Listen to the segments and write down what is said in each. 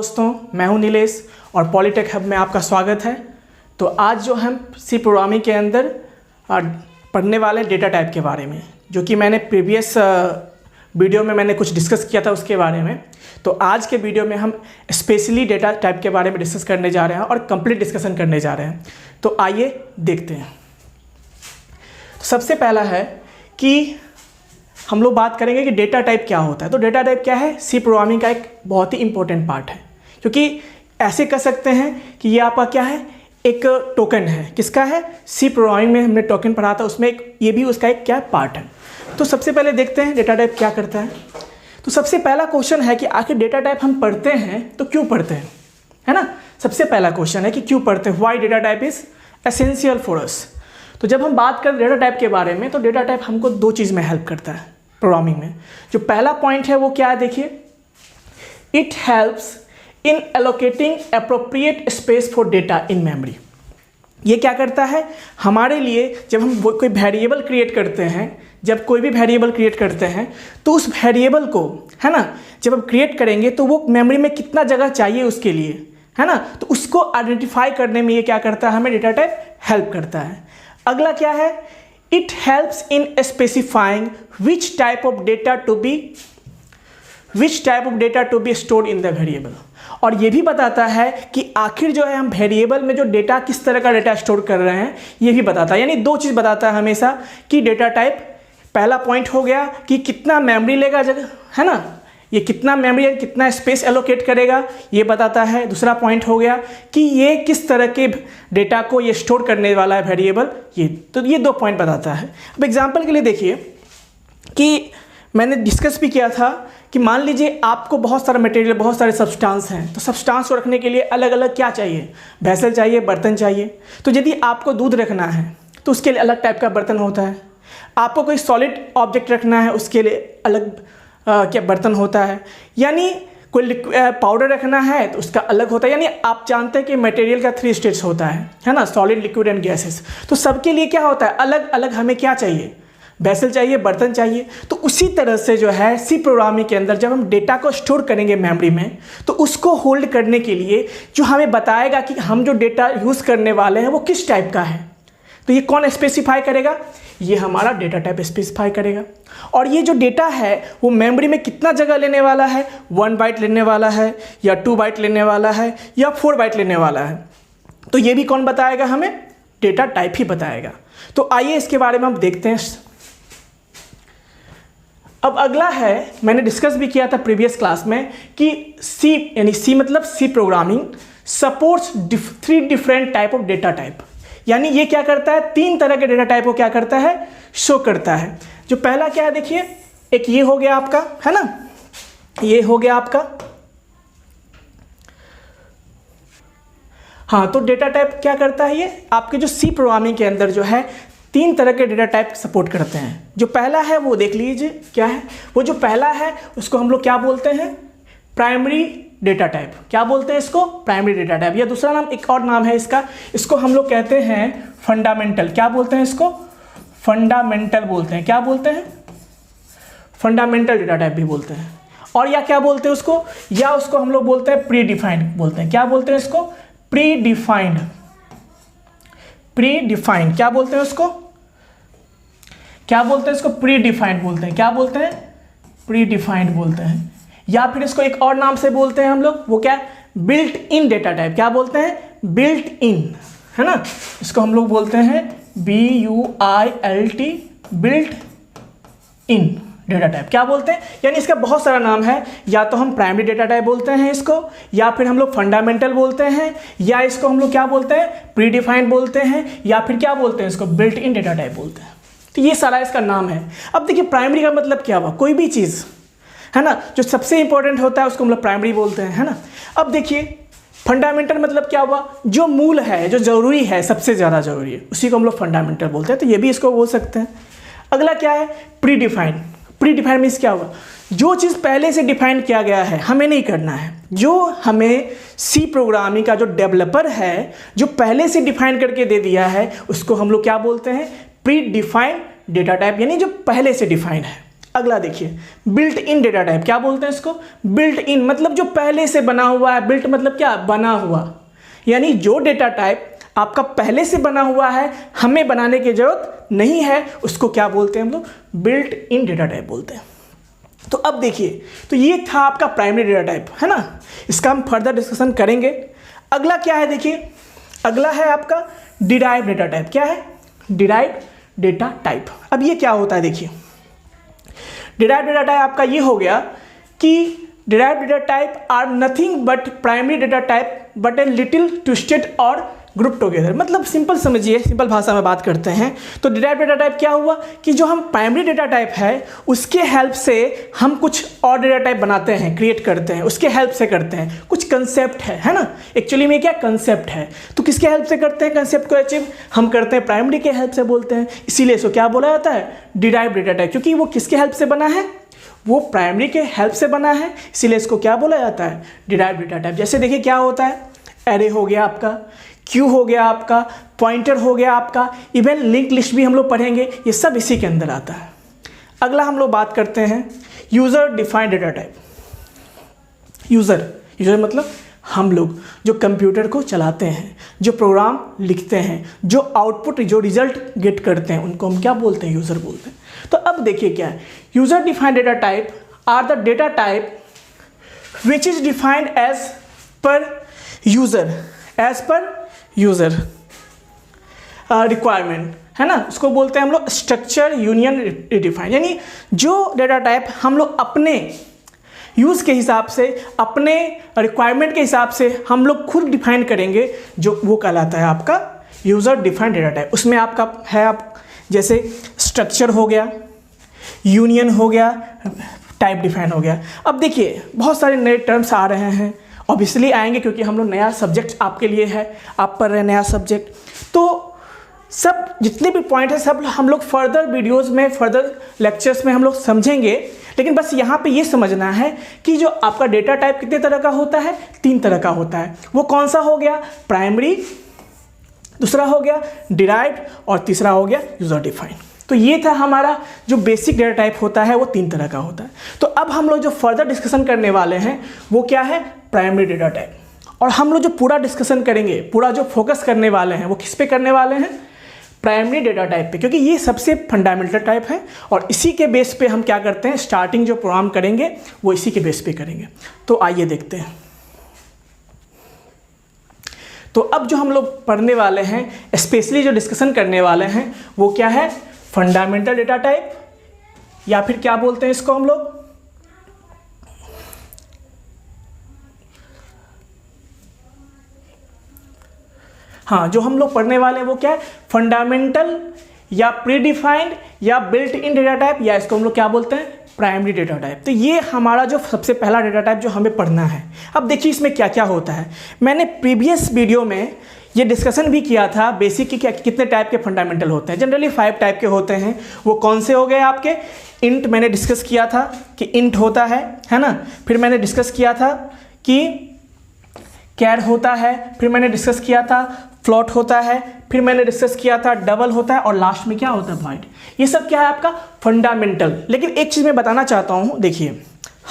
दोस्तों, मैं हूं नीलेश और पॉलीटेक हब में आपका स्वागत है। तो आज जो हम सी प्रोग्रामिंग के अंदर पढ़ने वाले डेटा टाइप के बारे में, जो कि मैंने प्रीवियस वीडियो में मैंने कुछ डिस्कस किया था उसके बारे में। तो आज के वीडियो में हम स्पेशली डेटा टाइप के बारे में डिस्कस करने जा रहे हैं और कंप्लीट डिस्कशन करने जा रहे हैं। तो आइए देखते हैं। तो सबसे पहला है कि हम लोग बात करेंगे कि डेटा टाइप क्या होता है। तो डेटा टाइप क्या है? सी प्रोग्रामिंग का एक बहुत ही इंपॉर्टेंट पार्ट है, क्योंकि ऐसे कह सकते हैं कि ये आपका क्या है, एक टोकन है। किसका है? सी प्रोग्रामिंग में हमने टोकन पढ़ा था, उसमें ये भी उसका एक क्या पार्ट है। तो सबसे पहले देखते हैं डेटा टाइप क्या करता है। तो सबसे पहला क्वेश्चन है कि आखिर डेटा टाइप हम पढ़ते हैं तो क्यों पढ़ते हैं, है ना। सबसे पहला क्वेश्चन है कि क्यों पढ़ते हैं, why data type is essential for us. तो जब हम बात करें डेटा टाइप के बारे में, तो डेटा टाइप हमको दो चीज़ में हेल्प करता है प्रोग्रामिंग में। जो पहला पॉइंट है वो क्या है, देखिए, it helps in allocating appropriate space for data in memory. ये क्या करता है हमारे लिए, जब हम कोई वेरिएबल क्रिएट करते हैं, जब कोई भी वेरिएबल क्रिएट करते हैं तो उस वेरिएबल को, है ना, जब हम क्रिएट करेंगे तो वो मेमोरी में कितना जगह चाहिए उसके लिए, है ना, तो उसको आइडेंटिफाई करने में ये क्या करता है, हमें डेटा टाइप हेल्प करता है। अगला क्या है, it helps in specifying which type of data to be stored in the variable. और ये भी बताता है कि आखिर जो है हम वेरिएबल में जो डेटा, किस तरह का डेटा स्टोर कर रहे हैं, ये भी बताता है। यानी दो चीज़ बताता है हमेशा कि डेटा टाइप, पहला पॉइंट हो गया कि कितना मेमोरी लेगा जगह, है ना, ये कितना मेमोरी है, कितना स्पेस एलोकेट करेगा, ये बताता है। दूसरा पॉइंट हो गया कि ये किस तरह के डेटा को ये स्टोर करने वाला है वेरिएबल, ये तो ये दो पॉइंट बताता है। अब एग्जांपल के लिए देखिए कि मैंने डिस्कस भी किया था कि मान लीजिए आपको बहुत सारा मटेरियल, बहुत सारे सब्सटेंस हैं, तो सब्सटेंस को रखने के लिए अलग अलग क्या चाहिए, वेसल चाहिए, बर्तन चाहिए। तो यदि आपको दूध रखना है तो उसके लिए अलग टाइप का बर्तन होता है। आपको कोई सॉलिड ऑब्जेक्ट रखना है उसके लिए अलग क्या बर्तन होता है। यानी कोई पाउडर रखना है तो उसका अलग होता है। यानी आप जानते हैं कि मटेरियल का 3 स्टेज होता है ना, सॉलिड, लिक्विड एंड गैसेस। तो सबके लिए क्या होता है, अलग अलग हमें क्या चाहिए, वेसल चाहिए, बर्तन चाहिए। तो उसी तरह से जो है सी प्रोग्रामिंग के अंदर जब हम डेटा को स्टोर करेंगे मेमोरी में, तो उसको होल्ड करने के लिए जो हमें बताएगा कि हम जो डेटा यूज़ करने वाले हैं वो किस टाइप का है, तो ये कौन स्पेसिफाई करेगा, ये हमारा डेटा टाइप स्पेसिफाई करेगा। और ये जो डेटा है वो मेमोरी में कितना जगह लेने वाला है, 1 बाइट लेने वाला है या 2 बाइट लेने वाला है या 4 बाइट लेने वाला है, तो ये भी कौन बताएगा, हमें डेटा टाइप ही बताएगा। तो आइए इसके बारे में हम देखते हैं। अब अगला है, मैंने डिस्कस भी किया था प्रीवियस क्लास में कि सी, यानी सी मतलब C programming supports 3 different type of data type. यानी ये क्या करता है, 3 तरह के डेटा टाइप को क्या करता है, शो करता है। जो पहला क्या है, देखिए, एक ये हो गया आपका, है ना, ये हो गया आपका, हाँ। तो डेटा टाइप क्या करता है, ये आपके जो सी प्रोग्रामिंग के अंदर जो है 3 तरह के डेटा टाइप सपोर्ट करते हैं। जो पहला है वो देख लीजिए क्या है, वो जो पहला है उसको हम लोग क्या बोलते हैं, प्राइमरी डेटा टाइप। क्या बोलते हैं इसको, प्राइमरी डेटा टाइप। या दूसरा नाम, एक और नाम है इसका, इसको हम लोग कहते हैं फंडामेंटल। क्या बोलते हैं इसको, फंडामेंटल बोलते हैं। क्या बोलते हैं, फंडामेंटल डेटा टाइप भी बोलते हैं। और या क्या बोलते हैं उसको, या उसको हम लोग बोलते हैं प्री डिफाइंड बोलते हैं। क्या बोलते हैं इसको, प्री डिफाइंड। प्री डिफाइंड क्या बोलते हैं उसको, क्या बोलते हैं इसको, प्री डिफाइंड बोलते हैं। क्या बोलते हैं, प्री डिफाइंड बोलते हैं। या फिर इसको एक और नाम से बोलते हैं हम लोग, वो क्या, बिल्ट इन डेटा टाइप। क्या बोलते हैं, बिल्ट इन, है ना, इसको हम लोग बोलते हैं BUILT, built in data type. क्या बोलते हैं, यानी इसका बहुत सारा नाम है। या तो हम प्राइमरी डेटा टाइप बोलते हैं इसको, या फिर हम लोग फंडामेंटल बोलते हैं, या इसको हम लोग क्या बोलते हैं, प्री डिफाइंड बोलते हैं, या फिर क्या बोलते हैं इसको, बिल्ट इन डेटा टाइप बोलते हैं। तो ये सारा इसका नाम है। अब देखिए प्राइमरी का मतलब क्या हुआ, कोई भी चीज़, है ना, जो सबसे इंपॉर्टेंट होता है उसको हम लोग प्राइमरी बोलते हैं, है ना। अब देखिए फंडामेंटल मतलब क्या हुआ, जो मूल है, जो जरूरी है, सबसे ज़्यादा जरूरी है, उसी को हम लोग फंडामेंटल बोलते हैं। तो ये भी इसको बोल सकते हैं। अगला क्या है, pre defined. Pre defined means क्या हुआ, जो चीज़ पहले से डिफाइन किया गया है, हमें नहीं करना है। जो हमें सी प्रोग्रामिंग का जो डेवलपर है, जो पहले से डिफाइन करके दे दिया है, उसको हम लोग क्या बोलते हैं, प्री डिफाइंड डेटा टाइप, यानी जो पहले से डिफाइन है। अगला देखिए, बिल्ट इन डेटा टाइप। क्या बोलते हैं इसको? बिल्ट इन मतलब जो पहले से बना हुआ है। बिल्ट मतलब क्या? बना हुआ, यानी जो डेटा टाइप आपका पहले से बना हुआ है, हमें बनाने की जरूरत नहीं है, उसको क्या बोलते हैं हम लोग? बिल्ट इन डेटा टाइप बोलते हैं। तो अब देखिए, तो ये था आपका प्राइमरी डेटा टाइप, है ना। इसका हम फर्दर डिस्कशन करेंगे। अगला क्या है देखिए, अगला है आपका डिराइव डेटा टाइप। क्या है? Derive data type. अब ये क्या होता है देखिए, डिराइव डेटा टाइप आपका ये हो गया कि derive data type are nothing but primary data type but a little twisted और ग्रुप टुगेदर। मतलब सिंपल समझिए, सिंपल भाषा में बात करते हैं तो डिराइव डेटा टाइप क्या हुआ कि जो हम प्राइमरी डेटा टाइप है उसके हेल्प से हम कुछ और डेटा टाइप बनाते हैं, क्रिएट करते हैं, उसके हेल्प से करते हैं। कुछ कंसेप्ट है ना, एक्चुअली में क्या कंसेप्ट है। तो किसके हेल्प से करते हैं कंसेप्ट को अचीव? हम करते हैं प्राइमरी के हेल्प से बोलते हैं, इसीलिए इसको क्या बोला जाता है? Derive data type. क्योंकि वो किसके हेल्प से बना है? वो प्राइमरी के हेल्प से बना है, इसीलिए इसको क्या बोला जाता है? Derive data type. जैसे देखिए क्या होता है, एरे हो गया आपका, क्यू हो गया आपका, पॉइंटर हो गया आपका, इवन लिंक लिस्ट भी हम लोग पढ़ेंगे, ये सब इसी के अंदर आता है। अगला हम लोग बात करते हैं user defined data type. User मतलब हम लोग जो कंप्यूटर को चलाते हैं, जो प्रोग्राम लिखते हैं, जो आउटपुट, जो रिजल्ट गेट करते हैं, उनको हम क्या बोलते हैं? यूज़र बोलते हैं। तो अब देखिए क्या है, user defined data type are the data type which is defined as per user requirement, है ना। उसको बोलते हैं हम लोग स्ट्रक्चर यूनियन डिफाइन। यानी जो डेटा टाइप हम लोग अपने यूज़ के हिसाब से, अपने रिक्वायरमेंट के हिसाब से हम लोग खुद डिफाइन करेंगे, जो वो कहलाता है आपका यूज़र डिफाइंड डेटा टाइप। उसमें आपका है आप जैसे स्ट्रक्चर हो गया, यूनियन हो गया, टाइप डिफाइन हो गया। अब देखिए बहुत सारे नए टर्म्स आ रहे हैं, ऑब्वियसली आएंगे क्योंकि हम लोग नया सब्जेक्ट आपके लिए है, आप पढ़ रहे हैं नया सब्जेक्ट। तो सब जितने भी पॉइंट है सब हम लोग फर्दर वीडियोस में, फर्दर लेक्चर्स में हम लोग समझेंगे। लेकिन बस यहाँ पे ये समझना है कि जो आपका डेटा टाइप कितने तरह का होता है? 3 तरह का होता है। वो कौन सा हो गया? प्राइमरी, दूसरा हो गया डिराइव्ड और तीसरा हो गया यूज़र डिफाइंड। तो ये था हमारा जो बेसिक डेटा टाइप होता है, वो 3 तरह का होता है। तो अब हम लोग जो फर्दर डिस्कशन करने वाले हैं वो क्या है? Primary data type. और हम लोग जो पूरा डिस्कशन करेंगे, पूरा जो फोकस करने वाले हैं वो किस पे करने वाले हैं? प्राइमरी डेटा टाइप पे, क्योंकि ये सबसे फंडामेंटल टाइप है और इसी के बेस पे हम क्या करते हैं, स्टार्टिंग जो प्रोग्राम करेंगे वो इसी के बेस पे करेंगे। तो आइए देखते हैं। तो अब जो हम लोग पढ़ने वाले हैं, स्पेशली जो डिस्कशन करने वाले हैं वो क्या है? फंडामेंटल डेटा टाइप, या फिर क्या बोलते हैं इसको हम लोग? हाँ, जो हम लोग पढ़ने वाले हैं वो क्या है? फंडामेंटल या प्रीडिफाइंड या बिल्ट इन डेटा टाइप, या इसको हम लोग क्या बोलते हैं? Primary data type. तो ये हमारा जो सबसे पहला डेटा टाइप जो हमें पढ़ना है। अब देखिए इसमें क्या क्या होता है। मैंने प्रीवियस वीडियो में ये डिस्कशन भी किया था बेसिक की, क्या कितने टाइप के फंडामेंटल होते हैं। जनरली 5 टाइप के होते हैं। वो कौन से हो गए आपके? इंट मैंने डिस्कस किया था कि इंट होता है ना। फिर मैंने डिस्कस किया था कि कैर होता है, फिर मैंने डिस्कस किया था फ्लोट होता है, फिर मैंने डिस्कस किया था डबल होता है, और लास्ट में क्या होता है? वॉइड। ये सब क्या है आपका? फंडामेंटल। लेकिन एक चीज़ मैं बताना चाहता हूँ, देखिए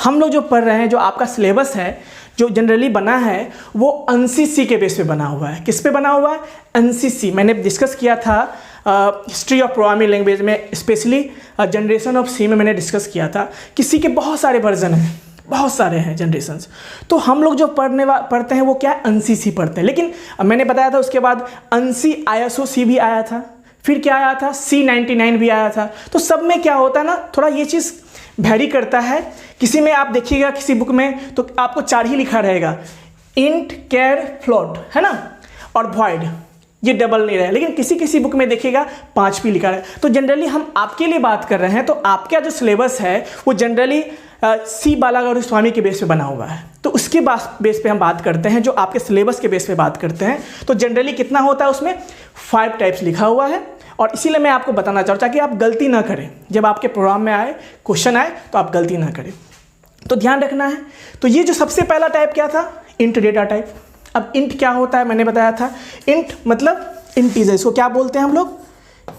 हम लोग जो पढ़ रहे हैं, जो आपका सिलेबस है जो जनरली बना है वो एनसीसी के बेस पे बना हुआ है। किस पे बना हुआ है? एनसीसी। मैंने डिस्कस किया था हिस्ट्री ऑफ प्रोग्रामिंग लैंग्वेज में, स्पेशली जनरेशन ऑफ सी में मैंने डिस्कस किया था। किसी के बहुत सारे वर्जन हैं, बहुत सारे हैं जनरेशन्स। तो हम लोग जो पढ़ते हैं वो क्या है? एनसीसी पढ़ते हैं। लेकिन मैंने बताया था उसके बाद एनसी ISO-C भी आया था, फिर क्या आया था? C99 भी आया था। तो सब में क्या होता है ना, थोड़ा ये चीज़ वेरी करता है। किसी में आप देखिएगा, किसी बुक में तो आपको 4 ही लिखा रहेगा, इंट, कैर, फ्लोट, है ना, और वॉइड, ये डबल नहीं रहे। लेकिन किसी किसी बुक में देखिएगा 5 भी लिखा है। तो जनरली हम आपके लिए बात कर रहे हैं, तो आपका जो सिलेबस है वो जनरली सी बालागौरी स्वामी के बेस पे बना हुआ है। तो उसके बेस पे हम बात करते हैं, जो आपके सिलेबस के बेस पे बात करते हैं। तो जनरली कितना होता है उसमें? 5 टाइप्स लिखा हुआ है। और इसीलिए मैं आपको बताना चाहूँ ताकि आप गलती ना करें, जब आपके प्रोग्राम में आए, क्वेश्चन आए, तो आप गलती ना करें। तो ध्यान रखना है। तो ये जो सबसे पहला टाइप क्या था? Int data type. अब इंट क्या होता है मैंने बताया था। इंट मतलब इंटीजर। इसको क्या बोलते हैं हम लोग?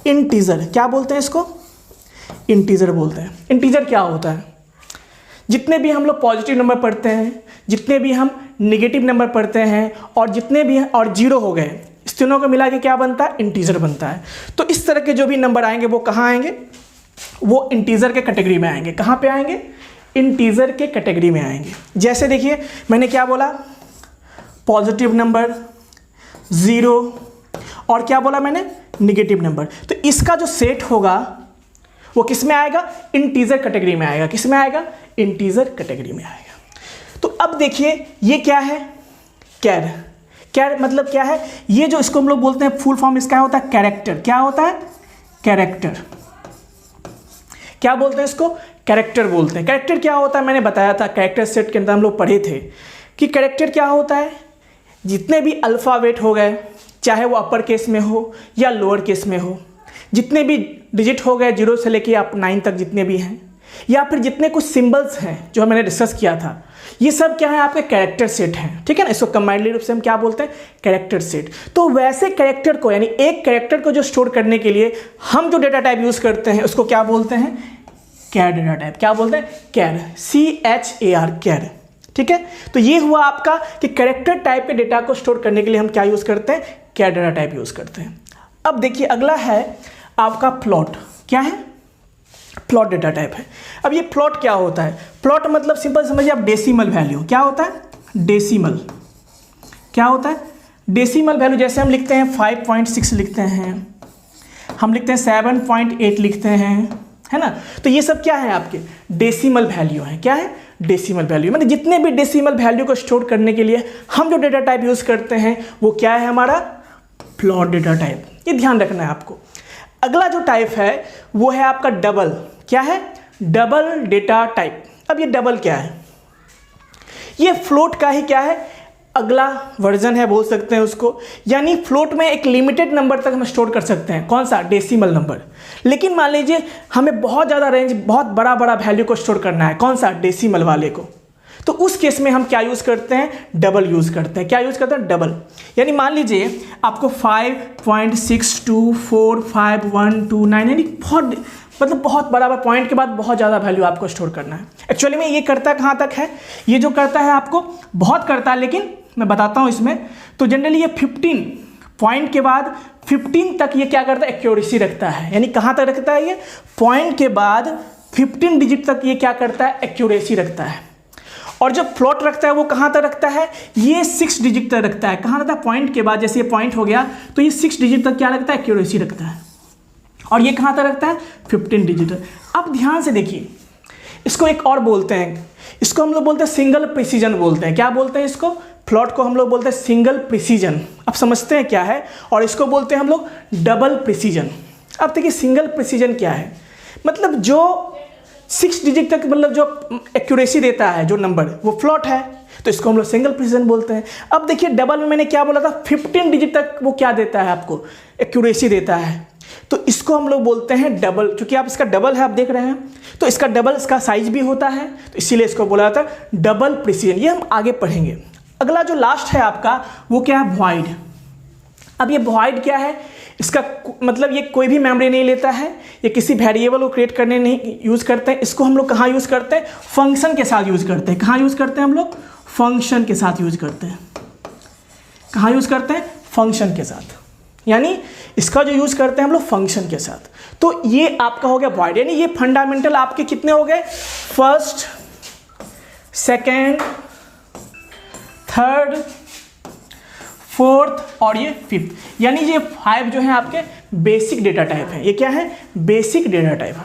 इंटीजर। क्या बोलते हैं इसको? इंटीजर बोलते हैं। इंटीजर क्या होता है? जितने भी हम लोग पॉजिटिव नंबर पढ़ते हैं, जितने भी हम नेगेटिव नंबर पढ़ते हैं, और जितने भी और जीरो हो गए, इस तीनों को मिला के क्या बनता है? इंटीजर बनता है। तो इस तरह के जो भी नंबर आएंगे वो कहाँ आएंगे? वो इंटीजर के कैटेगरी में आएंगे। कहाँ पे आएंगे? इंटीजर के कैटेगरी में आएंगे। जैसे देखिए मैंने क्या बोला, पॉजिटिव नंबर, ज़ीरो, और क्या बोला मैंने? Negative number. तो इसका जो सेट होगा वो किस में आएगा? इंटीजर कैटेगरी में आएगा। किस में आएगा? इंटीजर कैटेगरी में आएगा। तो अब देखिए ये क्या है? कैर। कैर मतलब क्या है? ये जो इसको हम लोग बोलते हैं, फुल फॉर्म इसका होता है कैरेक्टर। क्या होता है? कैरेक्टर। क्या बोलते हैं इसको? कैरेक्टर बोलते हैं। कैरेक्टर क्या होता है? मैंने बताया था कैरेक्टर सेट के अंदर हम लोग पढ़े थे कि कैरेक्टर क्या होता है? जितने भी अल्फ़ाबेट हो गए, चाहे वो अपर केस में हो या लोअर केस में हो, जितने भी डिजिट हो गए 0 से लेके आप 9 तक जितने भी हैं, या फिर जितने कुछ सिंबल्स हैं जो मैंने डिस्कस किया था, ये सब क्या है? आपके कैरेक्टर सेट हैं। ठीक है ना? इसको कंबाइंडली रूप से हम क्या बोलते हैं? Character set. तो वैसे कैरेक्टर को, यानी एक कैरेक्टर को जो स्टोर करने के लिए हम जो डेटा टाइप यूज़ करते हैं उसको क्या बोलते हैं? Char data type. क्या बोलते हैं? कैर, CHAR, कैर। ठीक है? तो ये हुआ आपका कि कैरेक्टर टाइप के डेटा को स्टोर करने के लिए हम क्या यूज़ करते हैं? कैर डेटा टाइप यूज़ करते हैं। अब देखिए अगला है आपका प्लॉट। क्या है? प्लॉट डेटा टाइप है। अब ये प्लॉट क्या होता है? प्लॉट मतलब सिंपल समझिए आप, डेसिमल वैल्यू। क्या होता है? डेसिमल। क्या होता है? Decimal value. जैसे हम लिखते हैं 5.6 लिखते हैं, हम लिखते हैं 7.8 लिखते हैं, है ना? तो ये सब क्या है? आपके डेसिमल वैल्यू है। क्या है? Decimal value. मतलब जितने भी डेसिमल वैल्यू को स्टोर करने के लिए हम जो डेटा टाइप यूज़ करते हैं वो क्या है? हमारा प्लॉट डेटा टाइप। ये ध्यान रखना है आपको। अगला जो टाइप है वो है आपका डबल। क्या है? Double data type. अब ये डबल क्या है? ये फ्लोट का ही क्या है? अगला वर्जन है बोल सकते हैं उसको। यानी फ्लोट में एक लिमिटेड नंबर तक हम स्टोर कर सकते हैं। कौन सा? Decimal number. लेकिन मान लीजिए हमें बहुत ज़्यादा रेंज, बहुत बड़ा बड़ा वैल्यू को स्टोर करना है। कौन सा? डेसिमल वाले को। तो उस केस में हम क्या यूज़ करते हैं? डबल यूज़ करते हैं। क्या यूज़ करते हैं? डबल। यानी मान लीजिए आपको 5.6245129, यानी बहुत बड़ा पॉइंट के बाद बहुत ज़्यादा वैल्यू आपको स्टोर करना है। एक्चुअली में ये करता कहाँ तक है? ये जो करता है आपको बहुत करता है, लेकिन मैं बताता हूँ इसमें। तो जनरली ये 15 पॉइंट के बाद 15 तक ये क्या करता है? एक्यूरेसी रखता है। यानी कहाँ तक रखता है? ये पॉइंट के बाद 15 डिजिट तक ये क्या करता है? एक्यूरेसी रखता है। और जो फ्लोट रखता है वो कहाँ तक रखता है? ये 6 डिजिट तक रखता है। कहाँ रखता है? पॉइंट के बाद। जैसे ये पॉइंट हो गया तो ये 6 डिजिट तक क्या रखता है? एक्यूरेसी रखता है। और ये कहाँ तक रखता है? 15 डिजिट। अब ध्यान से देखिए, इसको एक और बोलते हैं, इसको हम लोग बोलते हैं सिंगल प्रिसीजन बोलते हैं। क्या बोलते हैं इसको? फ्लोट को हम लोग बोलते हैं सिंगल प्रिसीजन। अब समझते हैं क्या है? और इसको बोलते हैं हम लोग डबल प्रिसीजन। अब देखिए सिंगल प्रिसीजन क्या है? मतलब जो 6 डिजिट तक मतलब जो एक्यूरेसी देता है जो नंबर, वो फ्लोट है, तो इसको हम लोग सिंगल प्रिसीजन बोलते हैं। अब देखिए डबल में मैंने क्या बोला था? 15 डिजिट तक वो क्या देता है? आपको एक्यूरेसी देता है। तो इसको हम लोग बोलते हैं डबल। क्योंकि आप इसका डबल है, आप देख रहे हैं, तो इसका डबल, इसका साइज भी होता है, तो इसीलिए इसको बोला जाता है डबल प्रिसीजन। ये हम आगे पढ़ेंगे। अगला जो लास्ट है आपका वो क्या है? वॉइड। अब ये वॉइड क्या है? इसका मतलब ये कोई भी मेमोरी नहीं लेता है, ये किसी वेरिएबल को क्रिएट करने नहीं यूज़ करते हैं। इसको हम लोग कहाँ यूज़ करते हैं? फंक्शन के साथ यूज़ करते हैं। कहाँ यूज़ करते हैं हम लोग? फंक्शन के साथ यूज़ करते हैं। कहाँ यूज़ करते हैं? फंक्शन के साथ। यानी इसका जो यूज़ करते हैं हम लोग फंक्शन के साथ। तो ये आपका हो गया वॉइड। यानी ये फंडामेंटल आपके कितने हो गए? फर्स्ट, सेकेंड, थर्ड, फोर्थ और ये फिफ्थ। यानी ये 5 जो है आपके बेसिक डेटा टाइप है। ये क्या है? Basic data type.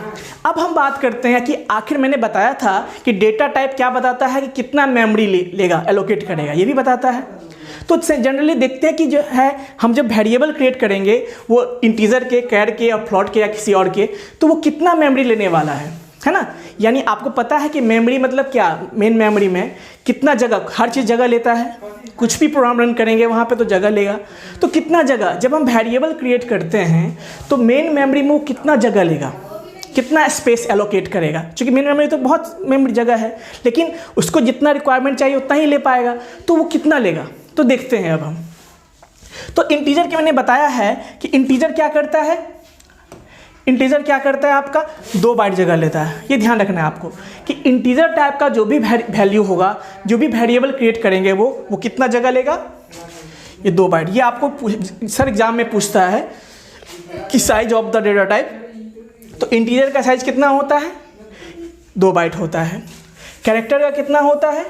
अब हम बात करते हैं कि आखिर मैंने बताया था कि डेटा टाइप क्या बताता है कि कितना मेमोरी लेगा, एलोकेट करेगा, ये भी बताता है। तो जनरली देखते हैं कि जो है हम जब वेरिएबल क्रिएट करेंगे वो इंटीजर के, कैर के या फ्लोट के या किसी और के, तो वो कितना मेमोरी लेने वाला है ना? यानी आपको पता है कि मेमोरी मतलब क्या? मेन मेमोरी में कितना जगह, हर चीज़ जगह लेता है। कुछ भी प्रोग्राम रन करेंगे वहाँ पे तो जगह लेगा। तो कितना जगह, जब हम वेरिएबल क्रिएट करते हैं तो मेन मेमोरी में वो कितना जगह लेगा, कितना स्पेस एलोकेट करेगा। क्योंकि मेन मेमोरी तो बहुत मेमोरी जगह है, लेकिन उसको जितना रिक्वायरमेंट चाहिए उतना ही ले पाएगा, तो वो कितना लेगा। तो देखते हैं अब हम। तो इंटीजर के मैंने बताया है कि इंटीजर क्या करता है? इंटीजर क्या करता है आपका 2 बाइट जगह लेता है। ये ध्यान रखना है आपको कि इंटीजर टाइप का जो भी वैल्यू होगा, जो भी वेरिएबल क्रिएट करेंगे वो कितना जगह लेगा, ये 2 बाइट। ये आपको सर एग्जाम में पूछता है कि size of the data type, तो इंटीजर का साइज कितना होता है 2 बाइट होता है। कैरेक्टर का कितना होता है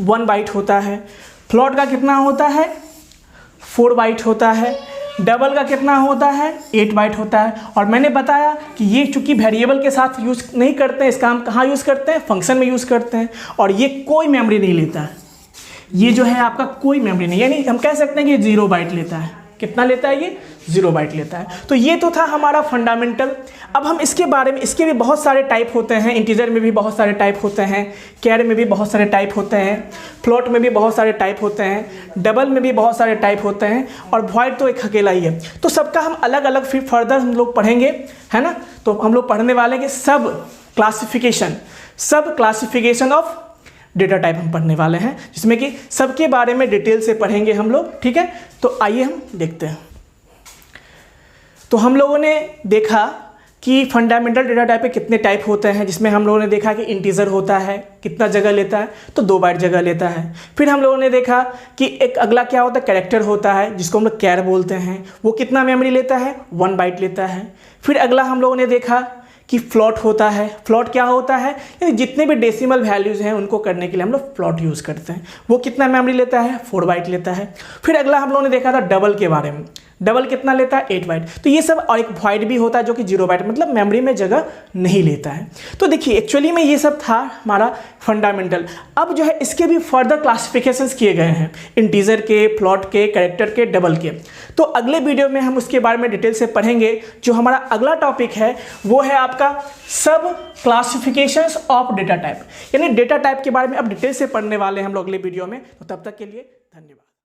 1 बाइट होता है। फ्लोट का कितना होता है 4 बाइट होता है। डबल का कितना होता है 8 बाइट होता है। और मैंने बताया कि ये चूंकि वेरिएबल के साथ यूज़ नहीं करते हैं, इसका हम कहाँ यूज़ करते हैं, फंक्शन में यूज़ करते हैं। और ये कोई मेमोरी नहीं लेता है, ये जो है आपका कोई मेमोरी नहीं, यानी हम कह सकते हैं कि 0 बाइट लेता है। कितना लेता है ये 0 बाइट लेता है। तो ये तो था हमारा फंडामेंटल। अब हम इसके बारे में, इसके भी बहुत सारे टाइप होते हैं, इंटीजर में भी बहुत सारे टाइप होते हैं, कैर में भी बहुत सारे टाइप होते हैं, फ्लोट में भी बहुत सारे टाइप होते हैं, डबल में भी बहुत सारे टाइप होते हैं, और वॉइड तो एक अकेला ही है। तो सबका हम अलग अलग फिर फर्दर हम लोग पढ़ेंगे, है ना। तो हम लोग पढ़ने वाले हैं सब क्लासिफिकेशन ऑफ डेटा टाइप हम पढ़ने वाले हैं, जिसमें कि सबके बारे में डिटेल से पढ़ेंगे हम लोग, ठीक है। तो आइए हम देखते हैं। तो हम लोगों ने देखा कि फंडामेंटल डेटा टाइप के कितने टाइप होते हैं, जिसमें हम लोगों ने देखा कि इंटीजर होता है, कितना जगह लेता है, तो 2 बाइट जगह लेता है। फिर हम लोगों ने देखा कि एक अगला क्या होता है, कैरेक्टर होता है, जिसको हम लोग कैर बोलते हैं, वो कितना मेमोरी लेता है 1 बाइट लेता है। फिर अगला हम लोगों ने देखा कि फ्लॉट होता है। फ्लॉट क्या होता है, यानी जितने भी डेसिमल वैल्यूज़ हैं उनको करने के लिए हम लोग फ्लॉट यूज़ करते हैं। वो कितना मेमोरी लेता है 4 बाइट लेता है। फिर अगला हम लोगों ने देखा था डबल के बारे में। डबल कितना लेता है 8 बाइट। तो ये सब, और एक वॉइड भी होता है जो कि 0 बाइट, मतलब मेमोरी में जगह नहीं लेता है। तो देखिए एक्चुअली में ये सब था हमारा फंडामेंटल। अब जो है इसके भी फर्दर क्लासिफिकेशंस किए गए हैं, इंटीजर के, फ्लॉट के, कैरेक्टर के, डबल के। तो अगले वीडियो में हम उसके बारे में डिटेल से पढ़ेंगे। जो हमारा अगला टॉपिक है वो है आपका सब क्लासिफिकेशंस ऑफ डेटा टाइप, यानी डेटा टाइप के बारे में अब डिटेल से पढ़ने वाले हैं हम लोग अगले वीडियो में। तो तब तक के लिए धन्यवाद।